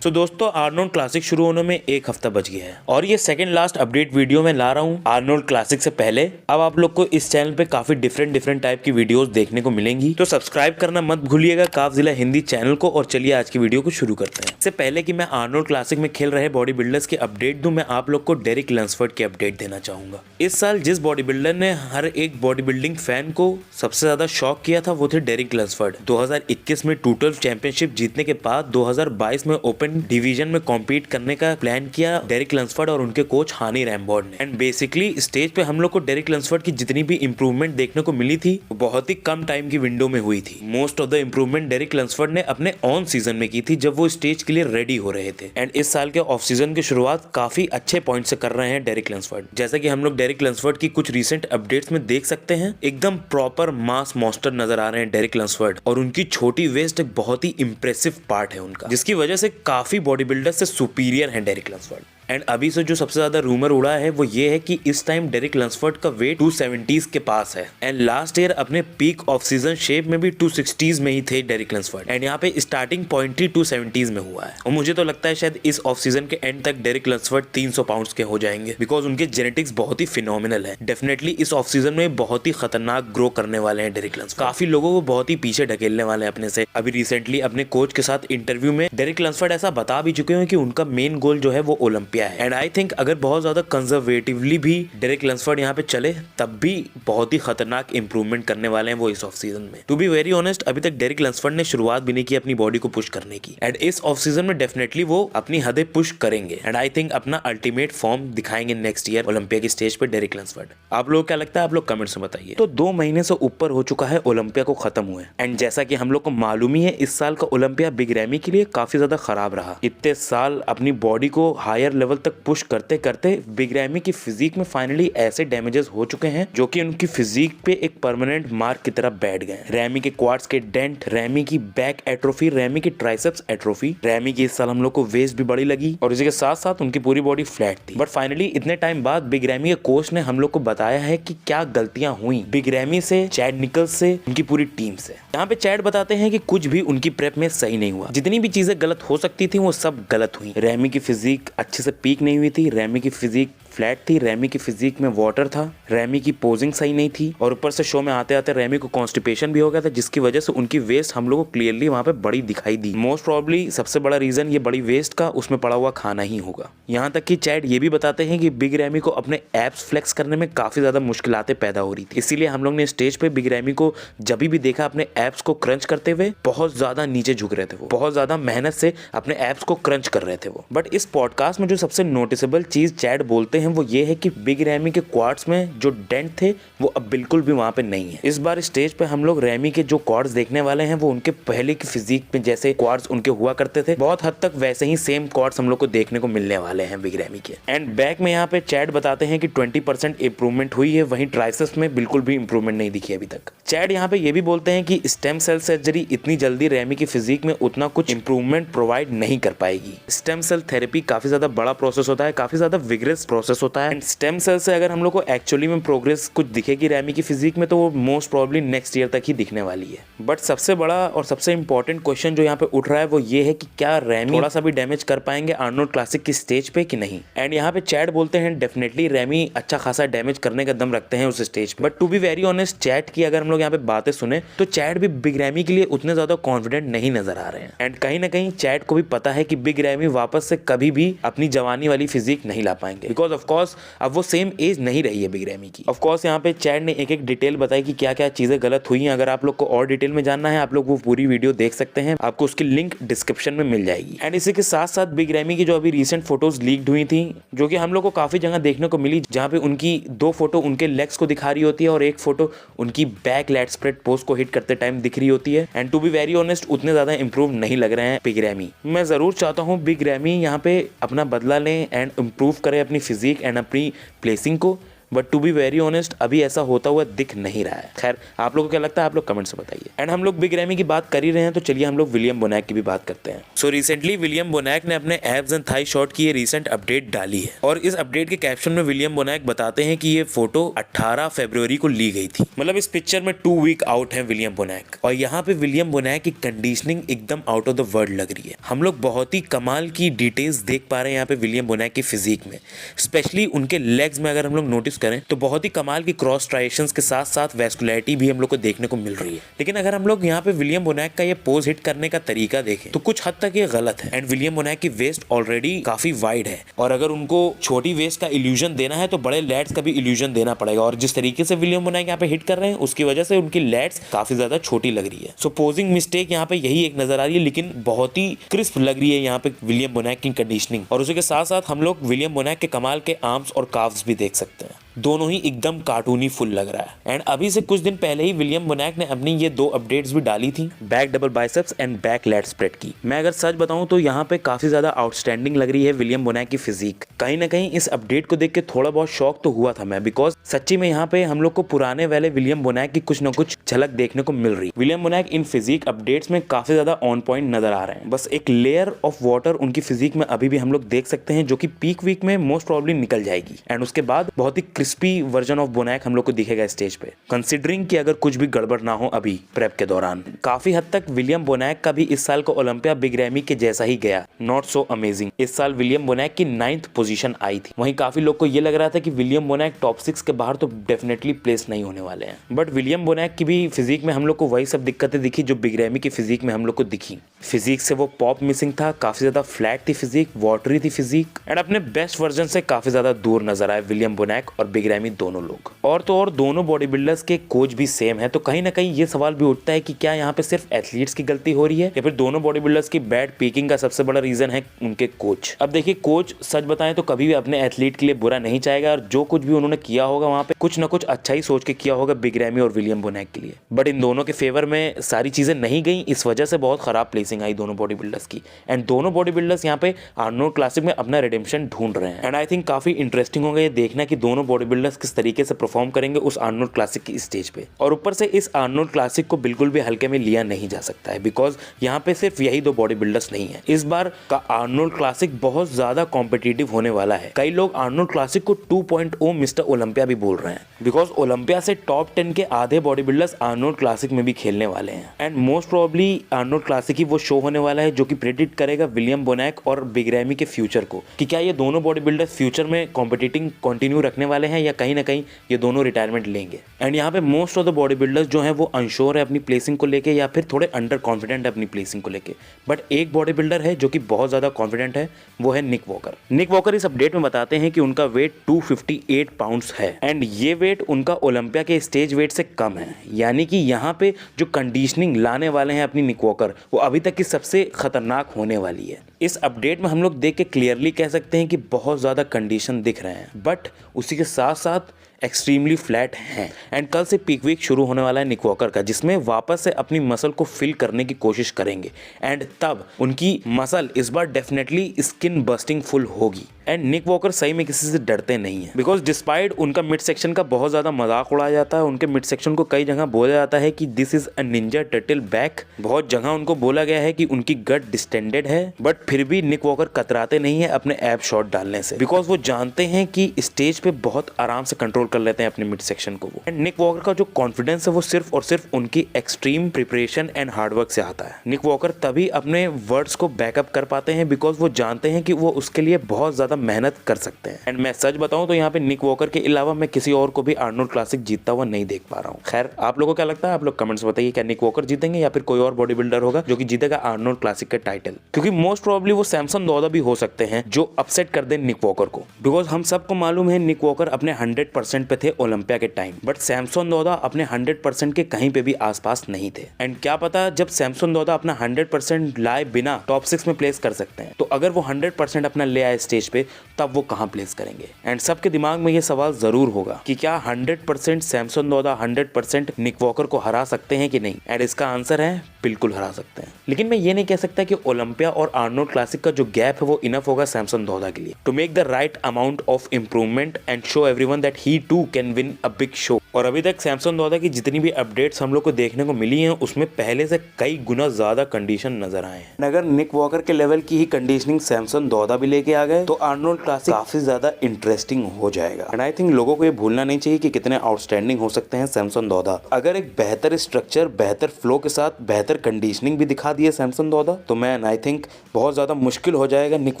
दोस्तों Arnold classic शुरू होने में एक हफ्ता बच गया है और ये सेकंड लास्ट अपडेट वीडियो में ला रहा हूँ आर्नोल्ड क्लासिक से पहले। अब आप लोग को इस चैनल पे काफी डिफरेंट टाइप की वीडियोस देखने को मिलेंगी, तो सब्सक्राइब करना मत भूलिएगा काफजिला हिंदी चैनल को। और चलिए आज की वीडियो को शुरू करते हैं। इससे पहले कि मैं आर्नोल्ड क्लासिक में खेल रहे बॉडी बिल्डर्स की अपडेट दूं, मैं आप लोग को डेरिक लंसफर्ड की अपडेट देना चाहूंगा। इस साल जिस बॉडी बिल्डर ने हर एक बॉडी बिल्डिंग फैन को सबसे ज्यादा शॉक किया था वो थे डेरिक लंसफर्ड। 2021 में 212 चैंपियनशिप जीतने के बाद 2022 में ओपन डिवीजन में कॉम्पीट करने का प्लान किया डेरिक लंसफर्ड और उनके कोच हानी रैमबॉर्ड ने। एंड बेसिकली स्टेज पे हम लोग को डेरिक लंसफर्ड की जितनी भी इंप्रूवमेंट देखने को मिली थी वो बहुत ही कम टाइम की विंडो में हुई थी। Most of the improvement Derrick Lunsford ने अपने ऑन सीजन में की थी जब वो स्टेज के लिए रेडी हो रहे थे। एंड इस साल के ऑफ सीजन की शुरुआत काफी अच्छे पॉइंट से कर रहे हैं डेरिक लंसफर्ड। जैसा कि हम लोग डेरिक लंसफर्ड की कुछ रिसेंट अपडेट्स में देख सकते हैं, एकदम प्रॉपर मास मॉन्स्टर नजर आ रहे हैं डेरिक लंसफर्ड। और उनकी छोटी वेस्ट एक बहुत ही इंप्रेसिव पार्ट है उनका, जिसकी वजह से काफी बॉडी बिल्डर से सुपीरियर है डेरिक लंसफर्ड। एंड अभी से जो सबसे ज्यादा रूमर उड़ा है वो ये है कि इस टाइम डेरिक लंसफर्ड का वेट 270s के पास है। एंड लास्ट ईयर अपने पीक ऑफ सीजन शेप में भी 260s में ही थे डेरिक लंसफर्ड। एंड यहाँ पे स्टार्टिंग पॉइंट ही 270s में हुआ है। और मुझे तो लगता है शायद इस ऑफ सीजन के एंड तक डेरिक लंसफर्ड 300 पाउंड्स के हो जाएंगे, बिकॉज उनके जेनेटिक्स बहुत ही फिनोमिनल है। डेफिनेटली इस ऑफ सीजन में बहुत ही खतरनाक ग्रो करने वाले हैं डेरिक लंसफर्ड। काफी लोगों को बहुत ही पीछे ढकेलने वाले हैं अपने से। अभी रिसेंटली अपने कोच के साथ इंटरव्यू में डेरिक लंसफर्ड ऐसा बता भी चुके हैं कि उनका मेन गोल जो है वो ओलंपिया है। एंड आई थिंक अगर बहुत ज्यादा कंजर्वेटिवली भी डेरिक लंसफर्ड यहाँ पे चले तब भी बहुत ही खतरनाक इंप्रूवमेंट करने वाले हैं वो इस ऑफ सीजन में। टू बी वेरी ऑनेस्ट, अभी तक डेरिक लंसफर्ड ने शुरुआत भी नहीं की अपनी बॉडी को पुश करने की। एंड इस ऑफ सीजन में डेफिनेटली वो अपनी हदें पुश करेंगे। एंड आई थिंक अपना अल्टीमेट फॉर्म दिखाएंगे नेक्स्ट ईयर ओलंपिया की स्टेज पे डेरिक लंसफर्ड। आप लोग क्या लगता है, आप लोग कमेंट्स में बताइए। तो 2 महीने से ऊपर हो चुका है ओलंपिया को खत्म हुए। एंड जैसा कि हम लोग को मालूम ही है, इस साल का ओलंपिया बिग रैमी के लिए काफी ज्यादा खराब रहा। इतने साल अपनी बॉडी को हायर लेवल तक पुश करते करते बिग रैमी की फिजिक में फाइनली ऐसे डैमेजेस हो चुके हैं जो कि उनकी फिजिक पे एक परमानेंट मार्क की तरह बैठ गए। रैमी के क्वाड्स के डेंट, रैमी की बैक एट्रोफी, रैमी की ट्राइसेप्स एट्रोफी, रैमी की इस साल हम लोग को वेस्ट भी बड़ी लगी और इसी के साथ साथ उनकी पूरी बॉडी फ्लैट थी। बट फाइनली इतने टाइम बाद बिग रैमी के कोच ने हम लोग को बताया है कि क्या गलतियां हुई बिग रैमी से, चैड निकल्स से, उनकी पूरी टीम से। यहाँ पे चैड बताते हैं कि कुछ भी उनकी प्रेप में सही नहीं हुआ। जितनी भी चीजें गलत हो सकती थी वो सब गलत हुई। रैमी की फिजिक अच्छे से पीक नहीं हुई थी, रैमी की फिजिक फ्लैट थी, रैमी की फिजिक में वाटर था, रैमी की पोजिंग सही नहीं थी और ऊपर से शो में आते आते रैमी को कॉन्स्टिपेशन भी हो गया था, जिसकी वजह से उनकी वेस्ट हम लोग को क्लियरली वहां पे बड़ी दिखाई दी। मोस्ट प्रॉब्ली सबसे बड़ा रीजन ये बड़ी वेस्ट का उसमें पड़ा हुआ खाना ही होगा। यहाँ तक कि चैड ये भी बताते हैं कि बिग रैमी को अपने एब्स फ्लेक्स करने में काफी ज्यादा मुश्किलातें पैदा हो रही थी। इसीलिए हम लोग ने स्टेज पे बिग रैमी को जब भी देखा अपने एब्स को क्रंच करते हुए बहुत ज्यादा नीचे झुक रहे थे। वो बहुत ज्यादा मेहनत से अपने एब्स को क्रंच कर रहे थे वो। बट इस पॉडकास्ट में जो सबसे नोटिसेबल चीज चैड बोलते हैं वो ये है कि बिग रैमी के क्वाड्स में जो डेंट थे वो अब बिल्कुल भी वहां पे नहीं है। इस बार स्टेज पे हम लोग रैमी के जो क्वाड्स देखने वाले हैं वो उनके पहले की फिजिक में जैसे क्वाड्स उनके हुआ करते थे, बहुत हद तक वैसे ही सेम क्वाड्स हम लोग को देखने को मिलने वाले हैं बिग रैमी के। एंड बैक में यहाँ पे चैड बताते हैं कि 20% इंप्रूवमेंट हुई है, वहीं ट्राइसेप्स में बिल्कुल भी इंप्रूवमेंट नहीं दिखी अभी तक। चैड यहाँ पे ये भी बोलते हैं कि स्टेम सेल सर्जरी इतनी जल्दी रैमी की फिजिक में उतना कुछ इंप्रूवमेंट प्रोवाइड नहीं कर पाएगी। स्टेम सेल थेरेपी काफी ज्यादा बड़ा प्रोसेस होता है, काफी ज्यादा विग्रेस प्रोसेस होता है। स्टेम सेल से अगर हम लोग को एक्चुअली में प्रोग्रेस कुछ दिखेगी रैमी की फिजिक में तो वो मोस्ट प्रोबेबली नेक्स्ट ईयर तक ही दिखने वाली है। बट सबसे बड़ा और सबसे इंपॉर्टेंट क्वेश्चन जो यहाँ पे उठ रहा है वो ये है कि क्या रैमी थोड़ा सा भी डैमेज कर पाएंगे आर्नोल्ड क्लासिक की स्टेज पे कि नहीं। एंड यहाँ पे चैड बोलते हैं डेफिनेटली रैमी अच्छा खासा डैमेज करने का दम रखते हैं उस स्टेज पे। But to be very honest, चैट की अगर हम लोग यहाँ पे बातें सुने तो चैड भी बिग रैमी के लिए उतने ज्यादा कॉन्फिडेंट नहीं नजर आ रहे हैं। एंड कहीं ना कहीं चैड को भी पता है कि बिग रैमी वापस से कभी भी अपनी जवानी वाली फिजिक नहीं ला पाएंगे, बिकॉज ऑफकोर्स अब वो सेम एज नहीं रही है बिग रैमी की। ऑफ कोर्स यहाँ पे चैड ने एक एक डिटेल बताई कि क्या क्या चीजें गलत हुई हैं। अगर आप लोग को और डिटेल में जानना है आप लोग वो पूरी वीडियो देख सकते हैं, आपको उसकी लिंक डिस्क्रिप्शन में मिल जाएगी। एंड इसी के साथ साथ बिग रैमी की जो अभी रिसेंट फोटोज लीक्ड हुई थी जो कि हम लोग को काफी जगह देखने को मिली, जहाँ पे उनकी 2 फोटो उनके लेग्स को दिखा रही होती है और एक फोटो उनकी बैक लैट स्प्रेड पोस्ट को हिट करते टाइम दिख रही होती है। And to be very honest उतने ज्यादा इंप्रूव नहीं लग रहे हैं बिग रैमी। मैं जरूर चाहता हूँ बिग रैमी यहाँ पे अपना बदला लें एंड इम्प्रूव करें अपनी फिजिक एंड अपनी प्लेसिंग को, but to be very honest अभी ऐसा होता हुआ दिख नहीं रहा है। खैर आप लोगों को क्या लगता है, आप लोग कमेंट्स में बताइए। एंड हम लोग बिग रैमी की बात कर ही रहे हैं तो चलिए हम लोग विलियम बोनैक की भी बात करते हैं। सो रिसेंटली विलियम बोनैक ने अपने एब्स एंड थाई शॉट की ये रिसेंट अपडेट डाली है और इस अपडेट के कैप्शन में विलियम बोनैक बताते हैं कि ये फोटो 18 फरवरी को ली गई थी। मतलब इस पिक्चर में 2 वीक आउट है विलियम बोनैक और यहाँ पे विलियम बोनैक की कंडीशनिंग एकदम आउट ऑफ द वर्ल्ड लग रही है। हम लोग बहुत ही कमाल की डिटेल्स देख पा रहे हैं यहाँ पे विलियम बोनैक की फिजिक में, स्पेशली उनके लेग्स में अगर हम लोग नोटिस करें तो बहुत ही कमाल की क्रॉस स्ट्राइएशंस के साथ साथ वेस्कुलैरिटी भी हम लोग को देखने को मिल रही है। लेकिन अगर हम लोग यहाँ पे विलियम बोनैक का ये पोज हिट करने का तरीका देखें तो कुछ हद तक ये गलत है। एंड विलियम बोनैक की वेस्ट ऑलरेडी काफी वाइड है और अगर उनको छोटी वेस्ट का इल्यूजन देना है तो बड़े लैट्स का भी इल्यूजन देना पड़ेगा और जिस तरीके से विलियम बोनैक यहाँ पे हिट कर रहे हैं उसकी वजह से उनकी लैट्स काफी ज्यादा छोटी लग रही है। सो पोजिंग मिस्टेक यहाँ पे यही एक नजर आ रही है, लेकिन बहुत ही क्रिस्प लग रही है यहाँ पे विलियम बोनैक की कंडीशनिंग। और उसी के साथ साथ हम लोग विलियम बोनैक के कमाल के आर्म्स और काफ्स भी देख सकते हैं, दोनों ही एकदम कार्टूनी फुल लग रहा है। एंड अभी से कुछ दिन पहले ही विलियम बोनैक ने अपनी ये 2 अपडेट्स भी डाली थी, back double biceps and back lat spread की। मैं अगर सच बताऊं तो यहाँ पे काफी ज्यादा आउटस्टैंडिंग लग रही है विलियम बोनैक की फिजिक। कहीं ना कहीं इस अपडेट को देख के थोड़ा बहुत शॉक तो हुआ था मैं, बिकॉज सच्ची में यहाँ पे हम लोग को पुराने वाले विलियम बोनैक की कुछ न कुछ झलक देखने को मिल रही। विलियम बोनैक इन फिजिक अपडेट्स में काफी ज्यादा ऑन पॉइंट नजर आ रहे हैं। बस एक लेयर ऑफ वाटर उनकी फिजिक में अभी भी हम लोग देख सकते हैं जो कि पीक वीक में मोस्ट प्रोबेबली निकल जाएगी एंड उसके बाद बहुत ही क्रिस्पी वर्जन ऑफ बोनैक हम लोग को दिखेगा स्टेज पे, कंसीडरिंग कि अगर कुछ भी गड़बड़ ना हो अभी प्रेप के दौरान। काफी हद तक विलियम बोनैक का भी इस साल का ओलंपिया बिग रैमी के जैसा ही गया, नॉट सो अमेजिंग। इस साल विलियम बोनैक की 9th पोजीशन आई थी। वहीं काफी लोग को ये लग रहा था कि विलियम बोनैक टॉप 6 के बाहर तो डेफिनेटली प्लेस नहीं होने वाले हैं, बट विलियम बोनैक की भी फिजिक में हम लोग को वही सब दिक्कतें दिखी जो बिग रैमी की फिजिक में हम लोग को दिखी। फिजिक से वो पॉप मिसिंग था, काफी ज्यादा फ्लैट थी फिजिक, वाटरी थी फिजिक एंड अपने बेस्ट वर्जन से काफी ज्यादा दूर नजर आए विलियम बोनैक और बिग रैमी दोनों लोग। और तो और दोनों बॉडी बिल्डर्स के कोच भी सेम है, तो कहीं ना कहीं ये सवाल भी उठता है कि क्या यहाँ पे सिर्फ एथलीट्स की गलती हो रही है या फिर दोनों बॉडी बिल्डर्स की बैड पीकिंग का सबसे बड़ा रीजन है उनके कोच। अब देखिए कोच सच बताएं तो कभी भी अपने एथलीट के लिए बुरा नहीं चाहेगा और जो कुछ भी उन्होंने किया होगा वहां पे कुछ ना कुछ अच्छा ही सोच के किया होगा बिग रैमी और विलियम बोनैक के लिए। बट इन दोनों के फेवर में सारी चीजें नहीं गई, इस वजह से बहुत खराब प्लेसिंग आई दोनों बॉडी बिल्डर्स की। एंड दोनों बॉडी बिल्डर्स यहाँ पे आर्नोल्ड क्लासिक में अपना रिडेम्पशन ढूंढ रहे हैं एंड आई थिंक काफी इंटरेस्टिंग होगा ये देखना कि दोनों बॉडी बिल्डर्स किस तरीके से परफॉर्म करेंगे उस आर्नोल्ड क्लासिक की स्टेज पे। और ऊपर से इस आर्नोल्ड क्लासिक को बिल्कुल भी हल्के में लिया नहीं जा सकता है, बिकॉज यहाँ पे सिर्फ यही 2 बॉडी बिल्डर्स नहीं है। इस बार का आर्नोल्ड क्लासिक बहुत ज्यादा कॉम्पिटिटिव होने वाला है। कई लोग आर्नोल्ड क्लासिक को 2.0 मिस्टर ओलंपिया भी बोल रहे हैं, बिकॉज ओलंपिया से टॉप 10 के आधे बॉडी बिल्डर्स आर्नोल्ड क्लासिक में भी खेलने वाले हैं। And most probably Arnold Classic ही वो शो होने वाला है जो कि प्रेडिक्ट करेगा विलियम बोनैक और बिग रैमी के फ्यूचर को, कि क्या ये दोनों बॉडी बिल्डर्स फ्यूचर में कॉम्पिटिटिंग कंटिन्यू रखने वाले हैं या कहीं ना कहीं ये दोनों रिटायरमेंट लेंगे। एंड यहाँ पे most of the body builders जो हैं वो अनश्योर है अपनी प्लेसिंग को लेके या फिर थोड़े अंडर कॉन्फिडेंट है अपनी प्लेसिंग को लेके। बट एक बॉडी बिल्डर है जो कि बहुत ज्यादा कॉन्फिडेंट है, वो है निक वॉकर। निक वॉकर इस अपडेट में बताते हैं कि उनका वेट 258 पाउंड्स है एंड ये वेट उनका ओलंपिया के स्टेज वेट से कम है, यानी कि यहाँ पे जो कंडीशनिंग लाने वाले हैं अपनी निक वॉकर वो अभी तक की सबसे खतरनाक होने वाली है। इस अपडेट में हम लोग देख के क्लियरली कह सकते हैं कि बहुत ज्यादा कंडीशन दिख रहे हैं, बट उसी के साथ साथ एक्सट्रीमली फ्लैट हैं। एंड कल से पीक वीक शुरू होने वाला है निक वॉकर का, जिसमें वापस से अपनी मसल को फिल करने की कोशिश करेंगे एंड तब उनकी मसल इस बार डेफिनेटली स्किन बस्टिंग फुल होगी। एंड निक वॉकर सही में किसी से डरते नहीं है, बिकॉज डिस्पाइट उनका मिड सेक्शन का बहुत ज्यादा मजाक उड़ाया जाता है, उनके मिड सेक्शन को कई जगह बोला जाता है कि this is a Ninja turtle back, बहुत जगह उनको बोला गया है कि उनकी गट डिस्टेंडेड है, बट फिर भी निक वॉकर कतराते नहीं है अपने एब शॉट डालने से, बिकॉज वो जानते हैं कि स्टेज पे बहुत आराम से कंट्रोल कर लेते हैं अपने मिड सेक्शन को वो। एंड निक वॉकर का जो कॉन्फिडेंस है वो सिर्फ और सिर्फ उनकी एक्सट्रीम प्रिपरेशन एंड हार्डवर्क से आता है। निक वॉकर तभी अपने वर्ड्स को बैकअप कर पाते हैं बिकॉज वो जानते हैं कि वो उसके लिए बहुत ज्यादा मेहनत कर सकते हैं। एंड मैं सच बताऊं तो यहाँ पे निक वॉकर के अलावा मैं किसी और को भी आर्नोल्ड क्लासिक जीतता हुआ नहीं देख पा रहा हूँ। खैर आप लोगों को क्या लगता है, आप लोग कमेंट्स बताइए, क्या निक वॉकर जीतेंगे या फिर कोई और बॉडी बिल्डर होगा जो कि जीतेगा आर्नोल्ड क्लासिक का टाइटल? क्योंकि मोस्ट प्रोबेबली वो सैमसन दौदा भी हो सकते हैं जो अपसेट कर दे निक वॉकर को, बिकॉज हम सबको मालूम है निक वॉकर अपने 100% पे थे ओलंपिया के टाइम, बट सैमसन दौदा अपने 100% के कहीं पे भी आसपास नहीं थे। एंड क्या पता जब सैमसन दौदा अपना 100% लाए बिना टॉप 6 में प्लेस कर सकते हैं, तो अगर वो 100% अपना ले आए स्टेज पे तब वो कहां प्लेस करेंगे? एंड सबके दिमाग में ये सवाल जरूर होगा कि क्या 100% सैमसन दौदा 100% निक वॉकर को हरा सकते हैं कि नहीं? एंड इसका आंसर है बिल्कुल हरा सकते हैं। लेकिन मैं ये नहीं कह सकता कि ओलंपिया और आर्नोल्ड क्लासिक का जो गैप है वो इनफ होगा सैमसन दौदा के लिए to make the right amount of improvement and show everyone that he too can win a big show. और अभी तक सैमसन दौदा की जितनी भी अपडेट्स हम लोग को देखने को मिली हैं उसमें पहले से कई गुना ज्यादा कंडीशन नजर आए हैं। अगर निक वॉकर के लेवल की ही कंडीशनिंग सैमसन दौदा भी लेके आ गए तो आर्नोल्ड क्लासिक काफी ज्यादा इंटरेस्टिंग हो जाएगा। एंड आई थिंक लोगों को ये भूलना नहीं चाहिए कि कितने आउटस्टैंडिंग हो सकते हैं सैमसन दौदा। अगर एक बेहतर स्ट्रक्चर, बेहतर फ्लो के साथ बेहतर कंडीशनिंग भी दिखा दिए सैमसन दौदा तो मैन आई थिंक बहुत ज्यादा मुश्किल हो जाएगा निक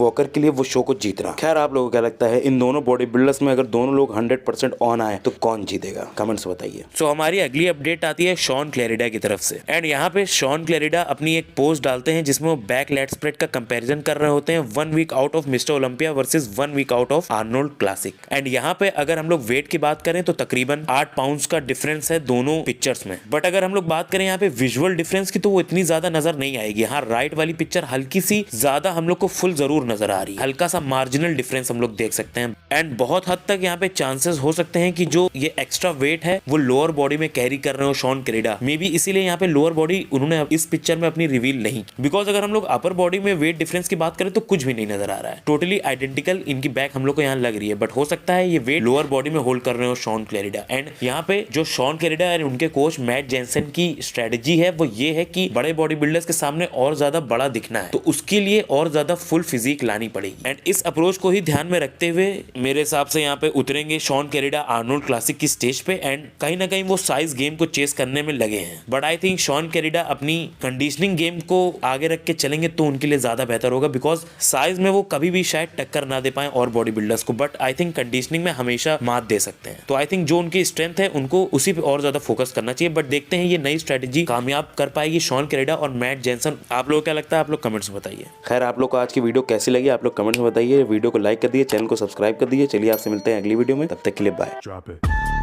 वॉकर के लिए वो शो को जीतना। खैर आप लोगों को क्या लगता है इन दोनों बॉडी बिल्डर्स में अगर दोनों लोग 100% ऑन आए तो कौन जीतेगा? कमेंट्स बताइए। सो हमारी अगली अपडेट आती है शॉन क्लैरिडा की तरफ से। एंड यहाँ पे शॉन क्लैरिडा अपनी एक पोस्ट डालते हैं जिसमें वो बैक लेट स्प्रेड का कंपैरिजन कर रहे होते हैं 1 week out of Mister Olympia versus 1 week out of Arnold Classic. And यहाँ पे अगर हम लोग वेट की बात करें तो तकरीबन 8 पाउंड्स का डिफरेंस है दोनों पिक्चर्स में। बट अगर हम लोग बात करें यहाँ पे विजुअल डिफरेंस की तो वो इतनी ज्यादा नजर नहीं आएगी। हाँ, राइट वाली पिक्चर हल्की सी ज्यादा हम लोग को फुल जरूर नजर आ रही है, हल्का सा मार्जिनल डिफरेंस हम लोग देख सकते हैं। एंड बहुत हद तक यहाँ पे चांसेस हो सकते हैं कि जो ये एक्स्ट्रा वेट है वो लोअर बॉडी में कैरी कर रहे हो शॉन क्लैरिडा। मे बी इसीलिए यहाँ पे लोअर बॉडी उन्होंने इस पिक्चर में अपनी रिवील नहीं, बिकॉज अगर हम लोग अपर बॉडी में वेट डिफरेंस की बात करें तो कुछ भी नहीं नजर आ रहा है। टोटली आइडेंटिकल इनकी बैक हम लोग को यहाँ लग रही है, बट हो सकता है ये वेट लोअर बॉडी में होल्ड कर रहे हो शॉन क्लैरिडा। एंड यहाँ पे जो शॉन क्लैरिडा और उनके कोच मैट जेनसन की स्ट्रेटेजी है वो ये है कि बड़े बॉडी बिल्डर्स के सामने और ज्यादा बड़ा दिखना है तो उसके लिए और ज्यादा फुल फिजिक लानी पड़ेगी। एंड इस अप्रोच को ही ध्यान में रखते हुए मेरे हिसाब से यहाँ पे उतरेंगे शॉन क्लैरिडा आर्नोल्ड क्लासिक की स्टेज पे। एंड कहीं ना कहीं वो साइज गेम को चेस करने में लगे हैं, but I think Shawn Clarida अपनी कंडीशनिंग गेम को आगे रख के चलेंगे तो उनके लिए ज्यादा बेहतर होगा, बिकॉज साइज में वो कभी भी शायद टक्कर ना दे पाए और बॉडी बिल्डर्स को, बट आई थिंक कंडीशनिंग में हमेशा मात दे सकते हैं। तो आई थिंक जो उनकी स्ट्रेंथ है उनको उसी पे और ज्यादा फोकस करना चाहिए। बट देखते हैं ये नई स्ट्रेटेजी कामयाब कर पाएगी शॉन क्लैरिडा और मैट जेनसन। आप लोगों को क्या लगता है? आप लोग कमेंट्स में बताइए। खैर आप लोग को आज की वीडियो कैसी लगी आप लोग कमेंट्स में बताइए। वीडियो को लाइक कर दिए, चैनल को सब्सक्राइब कर दिए। चलिए आपसे मिलते हैं अगली वीडियो में, तब तक के लिए बाय।